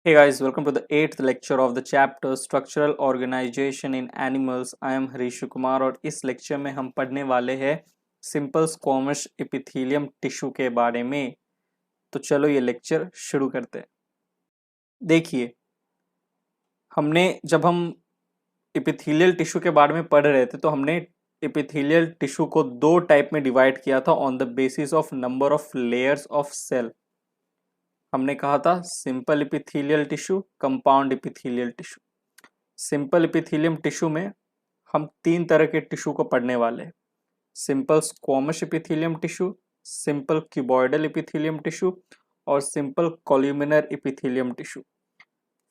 Hey guys, welcome to the 8th lecture of the chapter Structural Organization in Animals. I am हरीशु Kumar और इस lecture में हम पढ़ने वाले हैं सिंपल स्क्वैमस एपिथेलियम टिश्यू के बारे में। तो चलो ये लेक्चर शुरू करते हैं। देखिए, हमने जब हम एपिथेलियल टिश्यू के बारे में पढ़ रहे थे तो हमने एपिथेलियल टिश्यू को दो टाइप में डिवाइड किया था on the basis of number of layers of cell. हमने कहा था simple epithelial tissue, compound epithelial tissue. Simple epithelium tissue में हम तीन तरह के टिश्यू को पढ़ने वाले हैं। Simple squamous epithelium tissue, simple cuboidal epithelium tissue और सिंपल कोल्यूमिनर एपिथेलियम टिश्यू।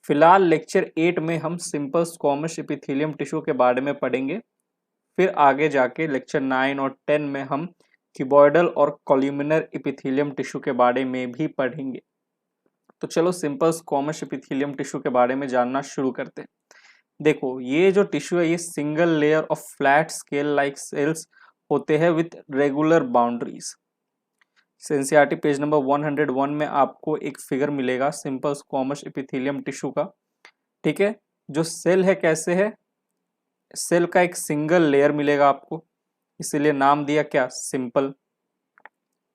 फिलहाल लेक्चर 8 में हम सिंपल स्क्वैमस एपिथेलियम टिश्यू के बारे में पढ़ेंगे। फिर आगे जाके लेक्चर 9 और 10 में हम क्यूबॉइडल और कोल्यूमिनर एपिथेलियम टिश्यू के बारे में भी पढ़ेंगे। तो चलो सिंपल स्क्वैमस एपिथेलियम टिश्यू के बारे में जानना शुरू करते हैं। देखो, ये जो टिश्यू है ये single layer of flat scale like cells होते हैं with regular boundaries. NCERT page number 101 में आपको एक फिगर मिलेगा सिंपल स्क्वैमस एपिथेलियम टिश्यू का। ठीक है, जो सेल है कैसे है, सेल का एक सिंगल लेयर मिलेगा आपको, इसीलिए नाम दिया क्या, सिंपल।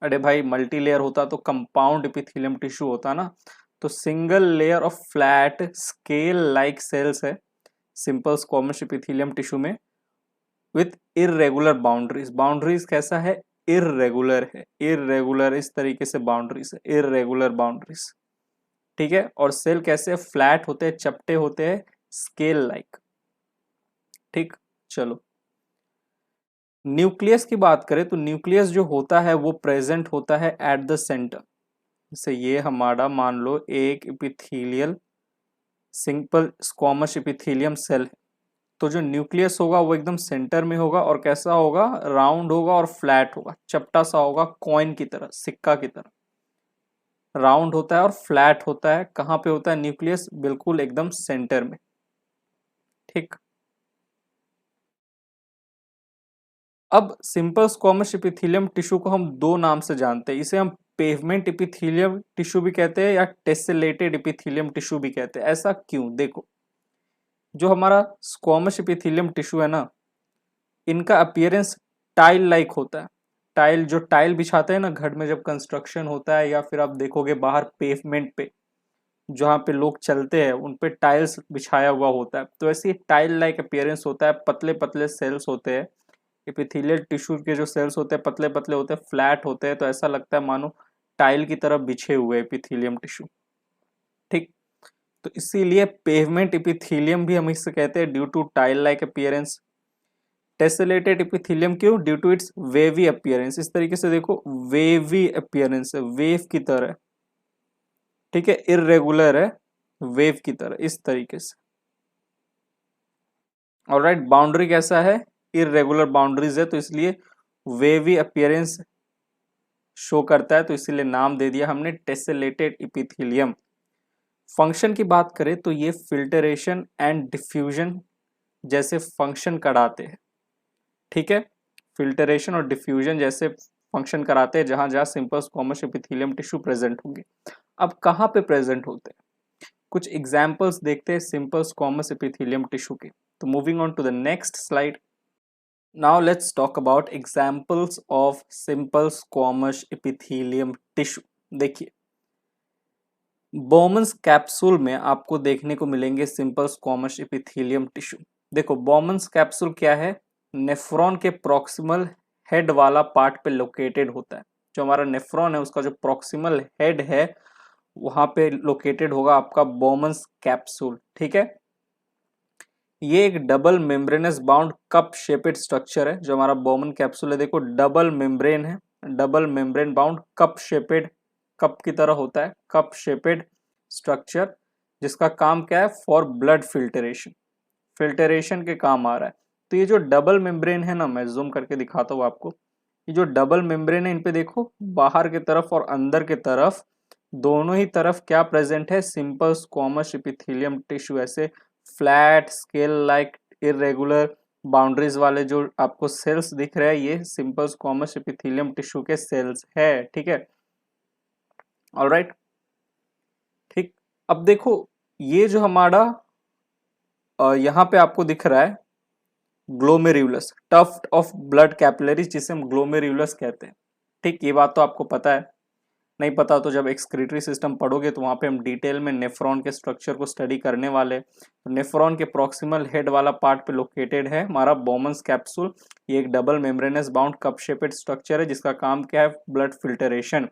अरे भाई, मल्टी लेयर होता तो कंपाउंड एपिथेलियम टिश्यू होता ना। तो single layer of flat scale like cells है सिंपल स्क्वैमस एपिथेलियम टिश्यू में विथ इररेगुलर बाउंड्रीज। बाउंड्रीज कैसा है, इररेगुलर है, इररेगुलर इस तरीके से बाउंड्रीज है, इररेगुलर बाउंड्रीज। ठीक है, और सेल कैसे फ्लैट होते हैं, चपटे होते हैं, स्केल लाइक। ठीक, चलो न्यूक्लियस की बात करें तो न्यूक्लियस जो होता है वो प्रेजेंट होता है एट द सेंटर। जैसे ये हमारा मान लो एक epithelial simple squamous epithelium cell है, तो जो न्यूक्लियस होगा वो एकदम सेंटर में होगा और कैसा होगा, राउंड होगा और फ्लैट होगा, चपटा सा होगा, कॉइन की तरह, सिक्का की तरह। राउंड होता है और फ्लैट होता है। कहाँ पे होता है न्यूक्लियस, बिल्कुल एकदम सेंटर में। ठीक, अब सिंपल स्क्वैमस एपिथेलियम टिश्यू को हम दो नाम से जानते हैं। इसे हम पेवमेंट एपिथेलियम टिश्यू भी कहते हैं या टेसेलेटेड एपिथेलियम टिश्यू भी कहते हैं। ऐसा क्यों, देखो जो हमारा स्क्वैमस एपिथेलियम टिश्यू है ना, इनका अपीयरेंस टाइल लाइक होता है। टाइल, जो टाइल बिछाते हैं ना घर में जब कंस्ट्रक्शन होता है, या फिर आप देखोगे बाहर पेवमेंट पे जहाँ पे लोग चलते हैं उन पे टाइल्स बिछाया हुआ होता है, तो ऐसी टाइल लाइक अपीयरेंस होता है। पतले पतले सेल्स होते हैं एपिथेलियल टिश्यू के, जो सेल्स होते हैं पतले पतले होते हैं, फ्लैट होते हैं, तो ऐसा लगता है मानो टाइल की तरफ बिछे हुए एपिथेलियम टिश्यू। ठीक, तो इसीलिए पेवमेंट एपिथेलियम भी हम इससे कहते हैं due to tile like appearance. Tessellated epithelium क्यों, due to its wavy appearance. इस तरीके से देखो, वेवी अपीयरेंस है, वेव की तरह। ठीक है, इररेगुलर है, वेव की तरह, इस तरीके से। ऑलराइट, बाउंड्री कैसा है, इररेगुलर बाउंड्रीज है, तो इसलिए वेवी अपीयरेंस शो करता है, तो इसीलिए नाम दे दिया हमने टेसेलेटेड एपिथेलियम। फंक्शन की बात करें तो ये फिल्टरेशन एंड डिफ्यूजन जैसे फंक्शन कराते हैं। ठीक है, फिल्टरेशन और डिफ्यूजन जैसे फंक्शन कराते हैं जहां जहां simple squamous epithelium tissue present होंगे। अब कहाँ पे प्रेजेंट होते हैं, कुछ एग्जांपल्स देखते हैं सिंपल स्क्वैमस एपिथेलियम टिश्यू के। तो moving on to the next slide. Now let's talk about examples of simple squamous epithelium tissue. देखिए, बोमन्स कैप्सूल में आपको देखने को मिलेंगे सिंपल स्क्वैमस एपिथेलियम टिश्यू। देखो, बोमन्स कैप्सूल क्या है, नेफ्रॉन के प्रॉक्सिमल हेड वाला पार्ट पे लोकेटेड होता है। जो हमारा नेफ्रॉन है उसका जो प्रॉक्सिमल हेड है वहां पे लोकेटेड होगा आपका बोमन्स कैप्सूल। ठीक है, ये एक double membranous bound cup shaped structure है। जो हमारा बोमन कैप्सूल है देखो, डबल मेम्ब्रेन है, double membrane bound cup shaped, cup की तरह होता है, कप शेपेड स्ट्रक्चर, जिसका काम क्या है, फॉर ब्लड फिल्टरेशन, फिल्टरेशन के काम आ रहा है। तो ये जो डबल मेम्ब्रेन है ना, मैं जूम करके दिखाता हूँ आपको, ये जो डबल मेम्ब्रेन है इन पे देखो, बाहर की तरफ और अंदर की तरफ दोनों ही तरफ क्या प्रेजेंट है, सिंपल स्क्वैमस एपिथेलियम टिश्यू। ऐसे flat scale like irregular boundaries वाले जो आपको सेल्स दिख रहे हैं, ये सिंपल स्क्वैमस एपिथेलियम टिश्यू के सेल्स है। ठीक है, ऑलराइट। ठीक, अब देखो ये जो हमारा यहाँ पे आपको दिख रहा है glomerulus, tuft of blood capillaries, जिसे हम ग्लोमेरुलस कहते हैं। ठीक, ये बात तो आपको पता है। नहीं पता तो जब एक्सक्रीटरी सिस्टम पढ़ोगे तो वहाँ पे हम डिटेल में नेफ्रॉन के स्ट्रक्चर को स्टडी करने वाले। तो नेफ्रॉन के प्रॉक्सिमल हेड वाला पार्ट पे लोकेटेड है हमारा बोमन्स कैप्सूल। ये एक double membranous bound cup shaped structure है जिसका काम क्या है, ब्लड फिल्टरेशन।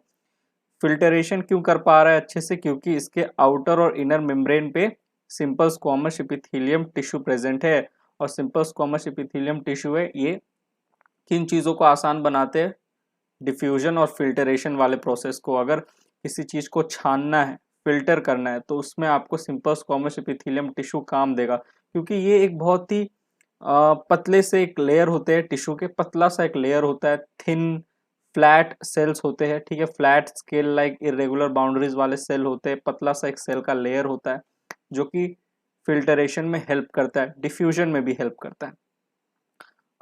फिल्टरेशन क्यों कर पा रहा है अच्छे से, क्योंकि इसके आउटर और इनर मेम्ब्रेन पे simple squamous epithelium tissue present है। और सिंपल स्क्वामस एपिथेलियम टिश्यू है ये किन चीज़ों को आसान बनाते हैं, डिफ्यूजन और फिल्टरेशन वाले प्रोसेस को। अगर किसी चीज़ को छानना है, फिल्टर करना है, तो उसमें आपको सिंपल स्क्वामस एपिथेलियम टिश्यू काम देगा, क्योंकि ये एक बहुत ही पतले से एक लेयर होते हैं टिश्यू के, पतला सा एक लेयर होता है, थिन फ्लैट सेल्स होते हैं। ठीक है, flat scale like irregular boundaries वाले सेल होते हैं, पतला सा एक सेल का लेयर होता है जो कि फिल्टरेशन में हेल्प करता है, डिफ्यूजन में भी हेल्प करता है।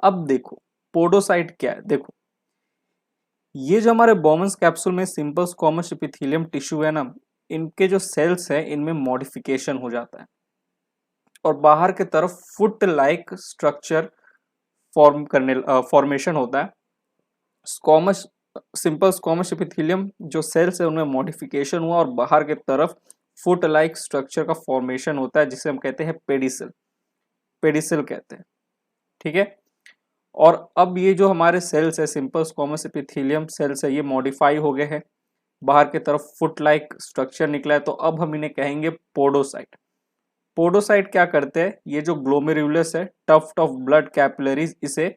अब देखो पोडोसाइट क्या है। देखो ये जो हमारे बोमन्स कैप्सूल में सिंपल स्क्वामस एपिथेलियम टिश्यू है ना, इनके जो सेल्स है इनमें मॉडिफिकेशन हो जाता है और बाहर के तरफ फुट लाइक स्ट्रक्चर फॉर्मेशन होता है। स्क्वामस सिंपल स्क्वामस एपिथेलियम जो सेल्स है उनमें मॉडिफिकेशन हुआ और बाहर के तरफ फुट लाइक स्ट्रक्चर का फॉर्मेशन होता है जिसे हम कहते हैं पेडिसल, पेडिसल कहते हैं। ठीक है, और अब ये जो हमारे सेल्स है सिंपल स्क्वामस एपिथेलियम सेल्स है ये मॉडिफाई हो गए हैं, बाहर की तरफ फुट लाइक स्ट्रक्चर निकला है, तो अब हम इन्हें कहेंगे पोडोसाइट। पोडोसाइट क्या करते हैं, ये जो ग्लोमेरुलस है टफ्ट ऑफ ब्लड कैपिलरीज इसे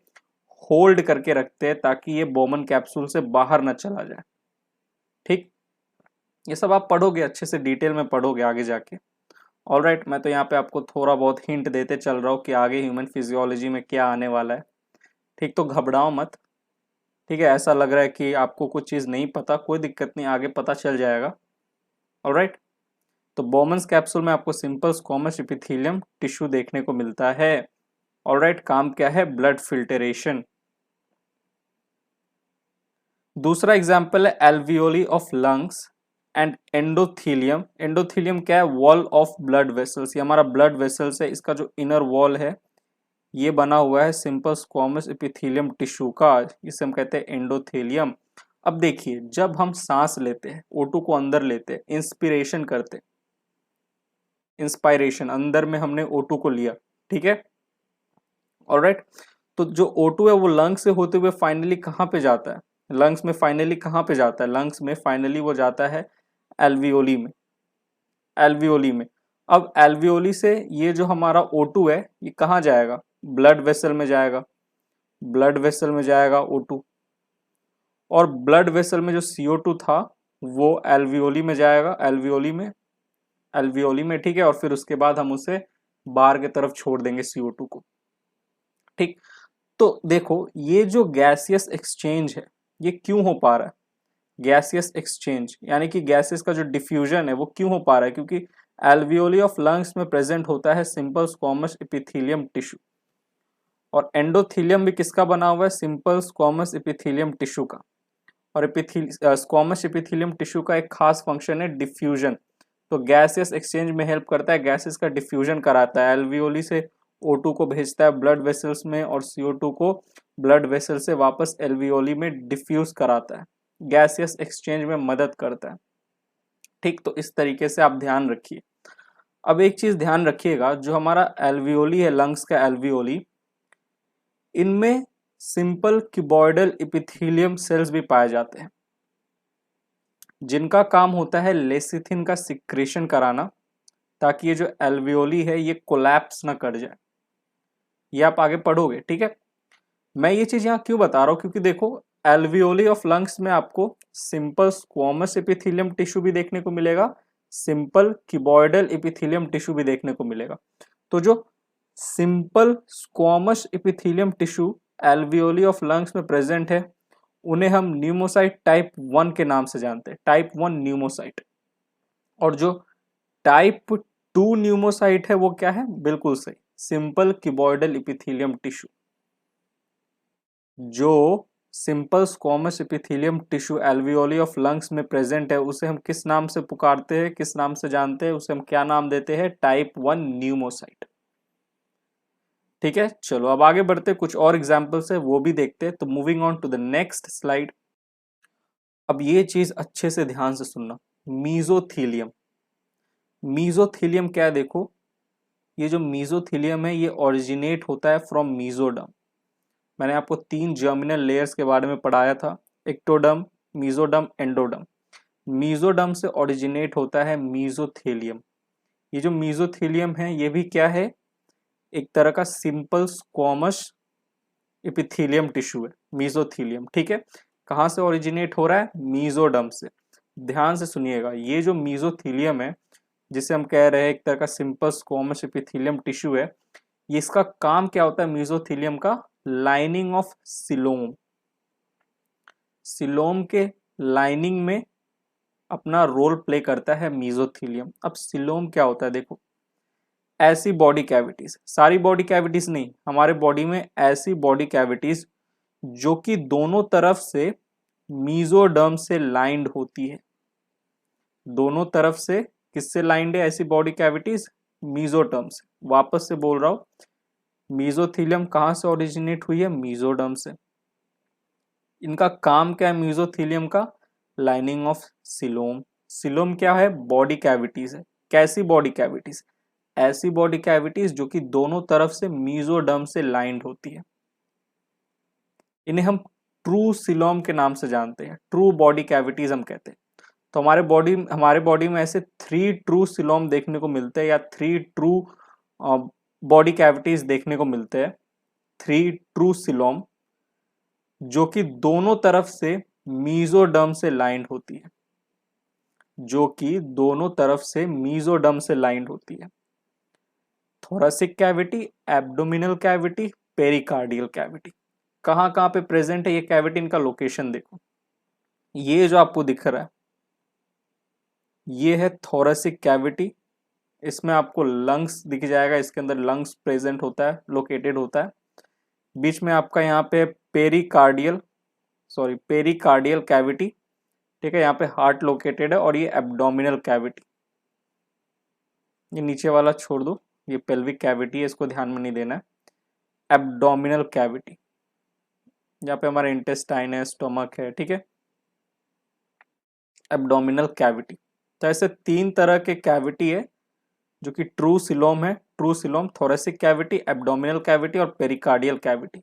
होल्ड करके रखते हैं ताकि ये बोमन कैप्सूल से बाहर न चला जाए। ठीक, ये सब आप पढ़ोगे अच्छे से, डिटेल में पढ़ोगे आगे जाके। ऑलराइट, मैं तो यहाँ पे आपको थोड़ा बहुत हिंट देते चल रहा हूँ कि आगे ह्यूमन फिजियोलॉजी में क्या आने वाला है। ठीक, तो घबराओ मत। ठीक है, ऐसा लग रहा है कि आपको कुछ चीज़ नहीं पता, कोई दिक्कत नहीं, आगे पता चल जाएगा। ऑलराइट, तो बोमन्स कैप्सूल में आपको सिंपल स्क्वामस एपिथेलियम टिश्यू देखने को मिलता है। ऑलराइट, काम क्या है, ब्लड फिल्टरेशन। दूसरा एग्जाम्पल है alveoli of lungs and endothelium. Endothelium क्या है, वॉल ऑफ ब्लड वेसल्स। ये हमारा ब्लड वेसल्स है, इसका जो इनर वॉल है ये बना हुआ है सिंपल स्क्वामस एपिथेलियम टिश्यू का, जिसे हम कहते हैं एंडोथेलियम। अब देखिए जब हम सांस लेते हैं, O2 को अंदर लेते हैं, इंस्पिरेशन करते हैं, इंस्पायरेशन, अंदर में हमने O2 को लिया। ठीक है, ऑलराइट, तो जो O2 है वो लंग्स से होते हुए फाइनली कहाँ पे जाता है, लंग्स में फाइनली कहाँ पे जाता है, लंग्स में फाइनली वो जाता है एल्वियोली में, एल्वियोली में। अब एल्वियोली से ये जो हमारा O2 है ये कहाँ जाएगा, ब्लड वेसल में जाएगा, ब्लड वेसल में जाएगा O2, और ब्लड वेसल में जो CO2 था वो एल्वियोली में जाएगा, एल्वियोली में, एल्वियोली में। ठीक है, और फिर उसके बाद हम उसे बाहर की तरफ छोड़ देंगे CO2 को। ठीक, तो देखो ये जो गैसियस एक्सचेंज है ये क्यों हो पा रहा है, गैसियस एक्सचेंज यानी कि गैसेस का जो डिफ्यूजन है वो क्यों हो पा रहा है, क्योंकि एल्वियोली ऑफ लंग्स में प्रेजेंट होता है सिंपल स्क्वामस एपिथेलियम टिश्यू, और एंडोथीलियम भी किसका बना हुआ है, सिंपल स्क्वामस एपिथेलियम टिश्यू का। और स्क्वामस एपिथेलियम टिश्यू का एक खास फंक्शन है डिफ्यूजन, तो गैसियस एक्सचेंज में हेल्प करता है, गैसेस का डिफ्यूजन कराता है, एल्वियोली से O2 को भेजता है ब्लड वेसल्स में और CO2 को ब्लड वेसल से वापस एल्वियोली में डिफ्यूज कराता है, गैसियस एक्सचेंज में मदद करता है। ठीक, तो इस तरीके से आप ध्यान रखिए। अब एक चीज ध्यान रखिएगा, जो हमारा एल्वियोली है, लंग्स का एल्वियोली, इनमें सिंपल क्यूबॉइडल एपिथेलियम सेल्स भी पाए जाते हैं जिनका काम होता है लेसिथिन का सिक्रेशन कराना, ताकि ये जो एल्वियोली है ये कोलैप्स ना कर जाए। ये आप आगे पढ़ोगे। ठीक है, मैं ये चीज यहाँ क्यों बता रहा हूँ, क्योंकि देखो एल्वियोली ऑफ लंग्स में आपको सिंपल स्क्वामस एपिथेलियम टिश्यू भी देखने को मिलेगा, सिंपल क्यूबॉइडल एपिथेलियम टिश्यू भी देखने को मिलेगा। तो जो simple squamous epithelium tissue alveoli of lungs में प्रेजेंट है उन्हें हम न्यूमोसाइट टाइप 1 के नाम से जानते हैं, टाइप 1 न्यूमोसाइट। और जो टाइप 2 न्यूमोसाइट है वो क्या है, बिल्कुल सही, सिंपल क्यूबॉइडल एपिथेलियम टिश्यू। जो simple squamous epithelium tissue alveoli of lungs में प्रेजेंट है उसे हम किस नाम से पुकारते हैं, किस नाम से जानते हैं, उसे हम क्या नाम देते हैं? Type 1 pneumocyte. ठीक है, चलो अब आगे बढ़ते, कुछ और एग्जाम्पल्स है वो भी देखते हैं। तो moving on to the next slide. अब ये चीज अच्छे से ध्यान से सुनना, मीजोथीलियम। मीजोथीलियम क्या है? देखो, ये जो मीजोथीलियम है ये ओरिजिनेट होता है फ्रॉम मीजोडर्म। मैंने आपको 3 जर्मिनल लेयर्स के बारे में पढ़ाया था, एक्टोडर्म, मीजोडर्म, एंडोडर्म। मीजोडर्म से ओरिजिनेट होता है मीजोथेलियम। ये जो मीजोथेलियम है ये भी क्या है? एक तरह का सिंपल स्क्वैमस एपिथेलियम टिश्यू है, मीजोथेलियम। ठीक है, कहाँ से ओरिजिनेट हो रहा है? मीजोडर्म से। ध्यान से सुनिएगा, ये जो मीजोथेलियम है जिसे हम कह रहे हैं एक तरह का सिंपल स्क्वैमस एपिथेलियम टिश्यू है, ये इसका काम क्या होता है मीजोथेलियम का? Lining of coelom. सिलोम के लाइनिंग में अपना रोल प्ले करता है मीजोथेलियम। अब सिलोम क्या होता है? देखो, ऐसी बॉडी कैविटीज, सारी बॉडी कैविटीज नहीं, हमारे बॉडी में ऐसी बॉडी कैविटीज जो कि दोनों तरफ से मीजोडर्म से लाइंड होती है। दोनों तरफ से किससे लाइंड है ऐसी बॉडी कैविटीज? मीजोडर्म से। वापस से बोल रहा हूं, मीजोथेलियम कहां से ओरिजिनेट हुई है? मीजोडर्म से। इनका काम क्या है मीजोथेलियम का? Lining of coelom. सिलोम क्या है? बॉडी कैविटीज है। कैसी बॉडी कैविटीज? ऐसी बॉडी कैविटीज जो कि दोनों तरफ से मीजोडर्म से लाइंड होती है। इन्हें हम ट्रू सिलोम के नाम से जानते हैं, ट्रू बॉडी कैविटीज हम कहते हैं। तो हमारे बॉडी में ऐसे 3 ट्रू सिलोम देखने को मिलते हैं, या 3 ट्रू बॉडी कैविटीज देखने को मिलते हैं। 3 ट्रू सिलोम जो कि दोनों तरफ से मीजोडर्म से लाइंड होती है, जो कि दोनों तरफ से मीजोडर्म से लाइंड होती है। Thoracic cavity, abdominal cavity, pericardial cavity. कहाँ कहाँ पे प्रेजेंट है ये कैविटी? इनका लोकेशन देखो, ये जो आपको दिख रहा है ये है थोरेसिक कैविटी। इसमें आपको लंग्स दिख जाएगा, इसके अंदर लंग्स प्रेजेंट होता है, लोकेटेड होता है। बीच में आपका यहाँ पे पेरिकार्डियल कैविटी। ठीक है, यहाँ पे हार्ट लोकेटेड है। और ये एब्डोमिनल कैविटी, ये नीचे वाला छोड़ दो, ये पेल्विक कैविटी है, इसको ध्यान में नहीं देना है। एब्डोमिनल कैविटी, यहाँ पे हमारा इंटेस्टाइन है, स्टोमक है। ठीक है, एब्डोमिनल कैविटी। तो ऐसे 3 तरह के कैविटी है जो कि ट्रू सिलोम है, true coelom, thoracic cavity, abdominal cavity और पेरिकार्डियल कैविटी।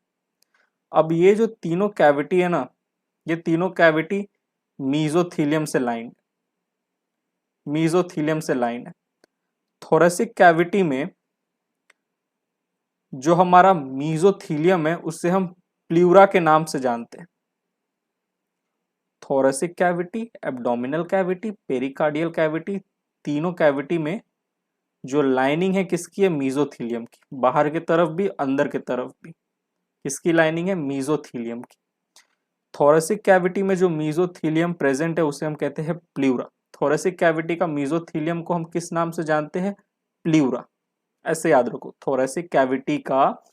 अब ये जो तीनों कैविटी है ना, ये तीनों कैविटी मीजोथीलियम से लाइंड, मीजोथीलियम से लाइंड है। थोरेसिक कैविटी में जो हमारा मीजोथीलियम है उससे हम प्ल्यूरा के नाम से जानते हैं। Thoracic cavity, abdominal cavity, pericardial cavity, तीनों कैविटी में जो लाइनिंग है किसकी है? मीजोथीलियम की। बाहर की तरफ भी, अंदर की तरफ भी किसकी लाइनिंग है? मीजोथीलियम की। थोरेसिक कैविटी में जो मीजोथीलियम प्रेजेंट है उसे हम कहते हैं प्ल्यूरा। थोरेसिक कैविटी का मीजोथीलियम को हम किस नाम से जानते हैं? प्ल्यूरा। ऐसे याद रखो, थोरेसिक कैविटी का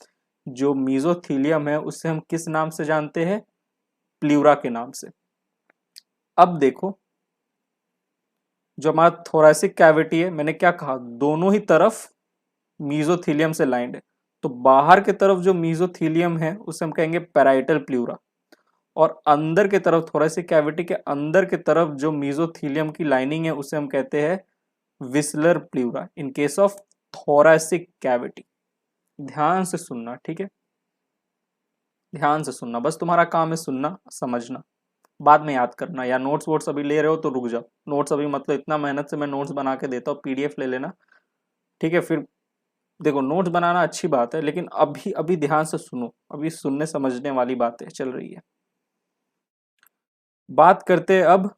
जो मीजोथीलियम है उससे हम किस नाम से जानते हैं? प्ल्यूरा के नाम से। अब देखो, जो हमारा थोरेसिक कैविटी है, मैंने क्या कहा? दोनों ही तरफ मीजोथीलियम से लाइंड है। तो बाहर की तरफ जो मीजोथीलियम है उसे हम कहेंगे पैराइटल प्ल्यूरा, और अंदर की तरफ, थोरेसिक कैविटी के अंदर की तरफ जो मीजोथीलियम की लाइनिंग है उसे हम कहते हैं visceral pleura in case of thoracic cavity. ध्यान से सुनना, ठीक है, ध्यान से सुनना, बस तुम्हारा काम है सुनना, समझना, बाद में याद करना। या नोट्स वोट्स अभी ले रहे हो तो रुक जाओ। नोट्स अभी मतलब इतना मेहनत से मैं नोट्स बना के देता हूँ, पीडीएफ ले लेना। ठीक है, फिर देखो, नोट्स बनाना अच्छी बात है, लेकिन अभी अभी ध्यान से सुनो, अभी सुनने समझने वाली बातें चल रही है। बात करते हैं अब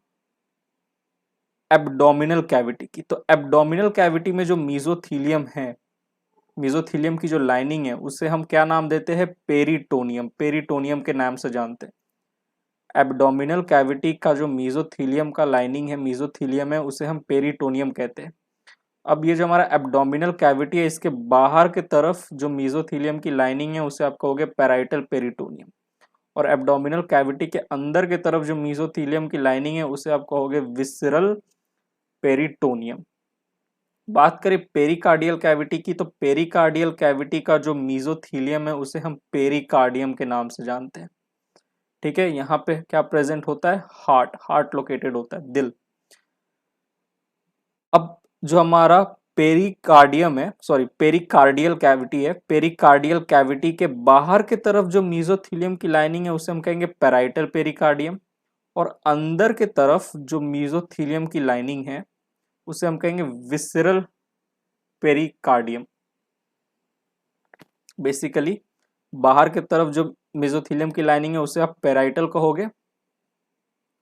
एब्डोमिनल कैविटी की। तो एब्डोमिनल कैविटी में जो मीजोथीलियम है, मीजोथीलियम की जो लाइनिंग है उसे हम क्या नाम देते हैं? पेरिटोनियम। पेरिटोनियम के नाम से जानते हैं। एब्डोमिनल कैविटी का जो मीजोथीलियम का लाइनिंग है, मीजोथीलियम है, उसे हम पेरिटोनियम कहते हैं। अब ये जो हमारा एब्डोमिनल कैविटी है, इसके बाहर के तरफ जो मीजोथीलियम की लाइनिंग है उसे आप कहोगे पैराइटल पेरिटोनियम, और एब्डोमिनल कैविटी के अंदर की तरफ जो मीजोथीलियम की लाइनिंग है उसे आप कहोगे विसरल पेरिटोनियम। बात करें पेरिकार्डियल कैविटी की, तो पेरिकार्डियल कैविटी का जो मीजोथीलियम है उसे हम पेरिकार्डियम के नाम से जानते हैं। ठीक है, यहाँ पे क्या प्रेजेंट होता है, हार्ट लोकेटेड होता है, दिल। अब जो हमारा पेरिकार्डियम है, सॉरी पेरिकार्डियल कैविटी है, पेरिकार्डियल कैविटी के बाहर की तरफ जो मीजोथीलियम की लाइनिंग है उसे हम कहेंगे पैराइटल पेरिकार्डियम, और अंदर की तरफ जो मीजोथीलियम की लाइनिंग है उसे हम कहेंगे विसरल पेरिकार्डियम। बेसिकली बाहर की तरफ जो मेसोथीलियम की लाइनिंग है उसे आप पेराइटल कहोगे,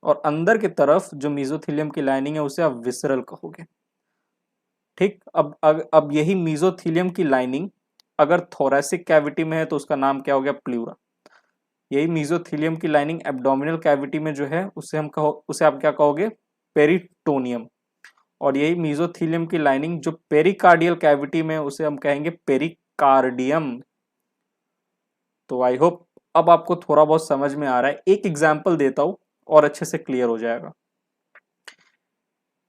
और अंदर की तरफ जो मेसोथीलियम की लाइनिंग है उसे आप विसरल कहोगे। ठीक, अब यही मेसोथीलियम की लाइनिंग अगर थोरैसिक कैविटी में है तो उसका नाम क्या हो गया, प्लूरा। यही मेसोथीलियम की लाइनिंग एब्डोमिनल कैविटी में जो है उसे आप क्या कहोगे, पेरिटोनियम। और यही मेसोथीलियम की लाइनिंग जो पेरिकार्डियल कैविटी में उसे हम कहेंगे पेरिकार्डियम। तो आई होप अब आपको थोड़ा बहुत समझ में आ रहा है। एक एग्जांपल देता हूं और अच्छे से क्लियर हो जाएगा।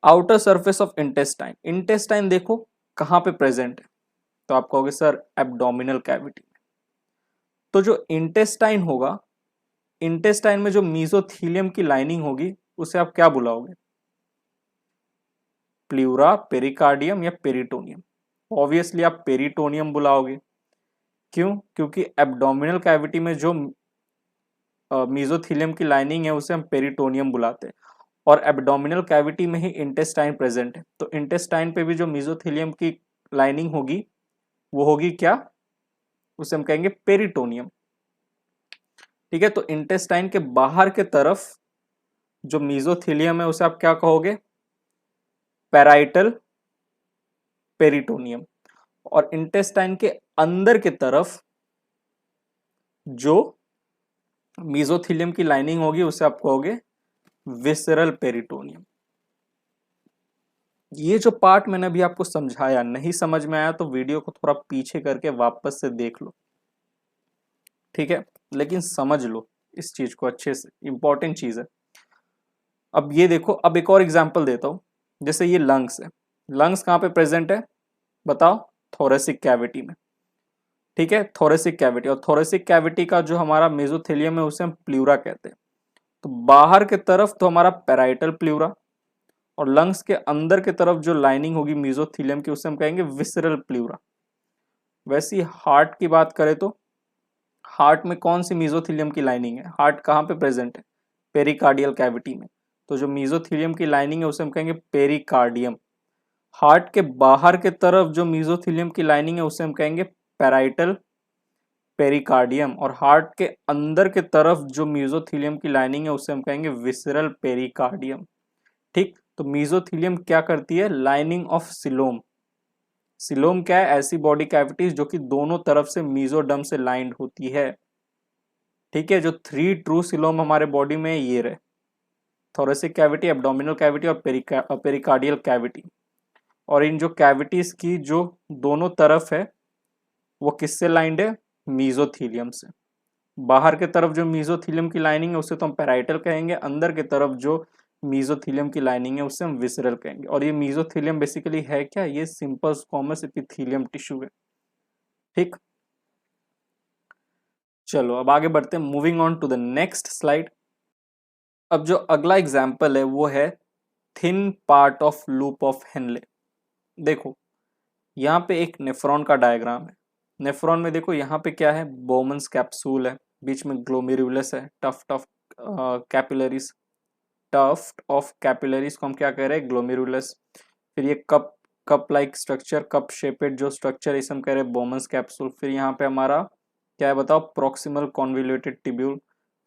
Outer surface of intestine, intestine देखो कहां पे प्रेजेंट है, तो आप कहोगे सर एब्डोमिनल कैविटी में। तो जो इंटेस्टाइन होगा, इंटेस्टाइन में जो मीजोथीलियम की लाइनिंग होगी उसे आप क्या बुलाओगे, प्लूरा, पेरिकार्डियम या पेरिटोनियम। ऑब्वियसली आप पेरिटोनियम बुलाओगे। क्यों, क्योंकि एब्डोमिनल कैविटी में जो मीजोथीलियम की लाइनिंग है उसे हम पेरिटोनियम बुलाते हैं, और एब्डोमिनल कैविटी में ही इंटेस्टाइन प्रेजेंट है। तो इंटेस्टाइन पे भी जो मीजोथीलियम की लाइनिंग होगी वो होगी क्या, उसे हम कहेंगे पेरिटोनियम। ठीक है, तो इंटेस्टाइन के बाहर के तरफ जो मीजोथीलियम है उसे आप क्या कहोगे, पैराइटल पेरिटोनियम। और इंटेस्टाइन के अंदर की तरफ जो मीजोथीलियम की लाइनिंग होगी उसे आप कहोगे विसरल पेरिटोनियम। ये जो पार्ट मैंने अभी आपको समझाया, नहीं समझ में आया तो वीडियो को थोड़ा पीछे करके वापस से देख लो, ठीक है, लेकिन समझ लो इस चीज को अच्छे से, इंपॉर्टेंट चीज है। अब ये देखो, अब एक और एग्जांपल देता हूं। जैसे ये लंग्स है, लंग्स कहाँ पे प्रेजेंट है बताओ, थोरेसिक कैविटी में। ठीक है, थोरेसिक कैविटी, और थोरेसिक कैविटी का जो हमारा मेसोथेलियम है उसे हम प्लूरा कहते हैं। तो बाहर की तरफ तो हमारा पैराइटल प्लूरा, और लंग्स के अंदर की तरफ जो लाइनिंग होगी मेसोथेलियम की उसे हम कहेंगे विसरल प्लूरा। वैसे हार्ट की बात करें तो हार्ट में कौन सी मेसोथेलियम की लाइनिंग है, हार्ट कहाँ पे प्रेजेंट है, पेरिकार्डियल कैविटी में। तो जो मेसोथेलियम की लाइनिंग है उसे हम कहेंगे पेरिकार्डियम। हार्ट के बाहर के तरफ जो मेसोथेलियम की लाइनिंग है उसे हम कहेंगे पैराइटल पेरिकार्डियम, और हार्ट के अंदर के तरफ जो मेसोथेलियम की लाइनिंग है उसे हम कहेंगे विसरल पेरिकार्डियम। ठीक, तो मेसोथेलियम क्या करती है, लाइनिंग ऑफ सिलोम। सिलोम क्या है, ऐसी बॉडी कैविटीज जो कि दोनों तरफ से मेसोडर्म से लाइंड होती है। ठीक है, जो 3 ट्रू सिलोम हमारे बॉडी में ये रहे, थोरेसिक कैविटी, एब्डोमिनल कैविटी और पेरिकार्डियल कैविटी। और इन जो कैविटीज की जो दोनों तरफ है वो किससे लाइंड है, मेसोथेलियम से। बाहर के तरफ जो मेसोथेलियम की लाइनिंग है उसे तो हम पैराइटल कहेंगे, अंदर की तरफ जो मेसोथेलियम की लाइनिंग है उसे हम विसरल कहेंगे। और ये मेसोथेलियम बेसिकली है क्या, ये सिंपल स्क्वामस एपिथेलियम टिश्यू है। ठीक, चलो अब आगे बढ़ते हैं, moving on to the next slide. अब जो अगला एग्जाम्पल है वो है thin part of loop of Henle. देखो यहाँ पे एक नेफ्रॉन का डायग्राम है। नेफ्रॉन में देखो यहाँ पे क्या है, बोमन्स कैप्सूल है, बीच में ग्लोमेरुलस है, tuft of capillaries, tuft of capillaries को हम क्या कह रहे हैं, ग्लोमेरुलस। फिर ये cup like structure, cup shaped जो स्ट्रक्चर, इसे हम कह रहे हैं बोमन्स कैप्सूल। फिर यहाँ पे हमारा क्या है बताओ, प्रॉक्सिमल कॉन्वोल्यूटेड टिब्यूल।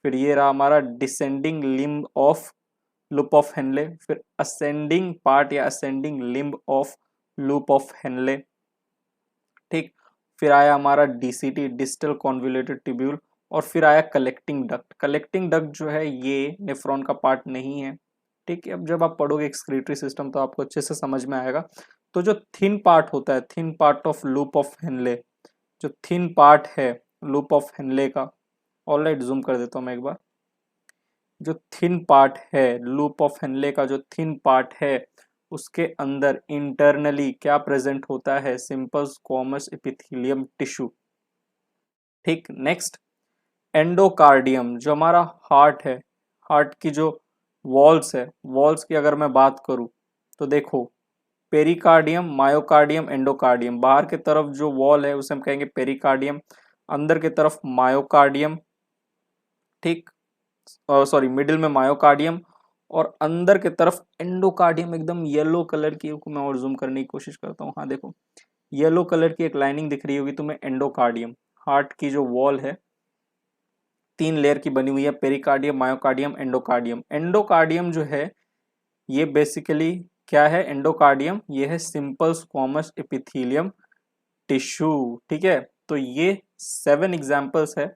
फिर ये रहा हमारा descending limb of loop of Henley. फिर असेंडिंग पार्ट या ascending limb of loop of Henley. ठीक, फिर आया हमारा डीसीटी, डिस्टल कॉन्वोल्यूटेड ट्यूब्यूल। और फिर आया कलेक्टिंग डक्ट। कलेक्टिंग डक्ट जो है ये नेफ्रॉन का पार्ट नहीं है। ठीक है, अब जब आप पढ़ोगे एक्सक्रीटरी सिस्टम तो आपको अच्छे से समझ में आएगा। तो जो थिन पार्ट होता है, thin part of loop of Henley, जो थिन पार्ट है लूप ऑफ हेनले का, ऑलराइट, जूम कर देता हूँ मैं एक बार। जो थिन पार्ट है, लूप ऑफ हेनले का जो थिन पार्ट है, उसके अंदर इंटरनली क्या प्रेजेंट होता है? Simple squamous epithelium tissue. ठीक, नेक्स्ट एंडोकार्डियम, जो हमारा हार्ट है, हार्ट की जो वॉल्स है, वॉल्स की अगर मैं बात करूं तो देखो, पेरिकार्डियम, मायोकार्डियम, एंडोकार्डियम। बाहर की तरफ जो वॉल है उसे हम कहेंगे पेरिकार्डियम, अंदर की तरफ मायोकार्डियम, ठीक, सॉरी मिडिल में मायोकार्डियम, और अंदर की तरफ एंडोकार्डियम। एकदम येलो कलर की, मैं और जूम करने की कोशिश करता हूँ, हाँ देखो येलो कलर की एक लाइनिंग दिख रही होगी तुम्हें, एंडोकार्डियम। हार्ट की जो वॉल है 3 लेयर की बनी हुई है, पेरिकार्डियम, मायोकार्डियम, एंडोकार्डियम। एंडोकार्डियम जो है ये बेसिकली क्या है? एंडोकार्डियम ये है सिंपल स्क्वैमस एपिथेलियम टिश्यू। ठीक है, तो ये 7 एग्जांपल्स है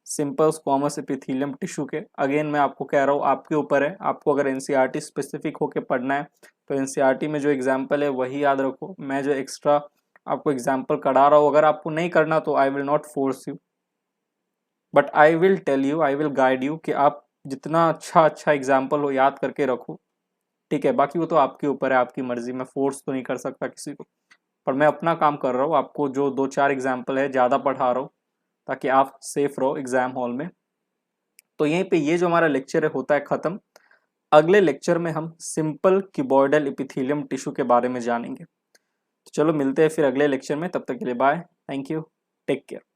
सिंपल स्क्वैमस एपिथेलियम टिश्यू के। अगेन मैं आपको कह रहा हूँ, आपके ऊपर है, आपको अगर एनसीईआरटी स्पेसिफिक होके पढ़ना है तो एनसीईआरटी में जो एग्जाम्पल है वही याद रखो। मैं जो एक्स्ट्रा आपको एग्जाम्पल करा रहा हूँ, अगर आपको नहीं करना तो I will not force you, but I will tell you, I will guide you कि आप जितना अच्छा एग्जाम्पल हो याद करके रखो। ठीक है, बाकी वो तो आपके ऊपर है, आपकी मर्जी, मैं फोर्स तो नहीं कर सकता किसी को, पर मैं अपना काम कर रहा हूँ, आपको जो 2-4 एग्जाम्पल है ज़्यादा पढ़ा रहा हूँ ताकि आप सेफ रहो एग्जाम हॉल में। तो यहीं पे ये जो हमारा लेक्चर है होता है ख़त्म। अगले लेक्चर में हम सिंपल क्यूबॉइडल एपिथेलियम टिश्यू के बारे में जानेंगे। तो चलो मिलते हैं फिर अगले लेक्चर में, तब तक के लिए bye, thank you, take care.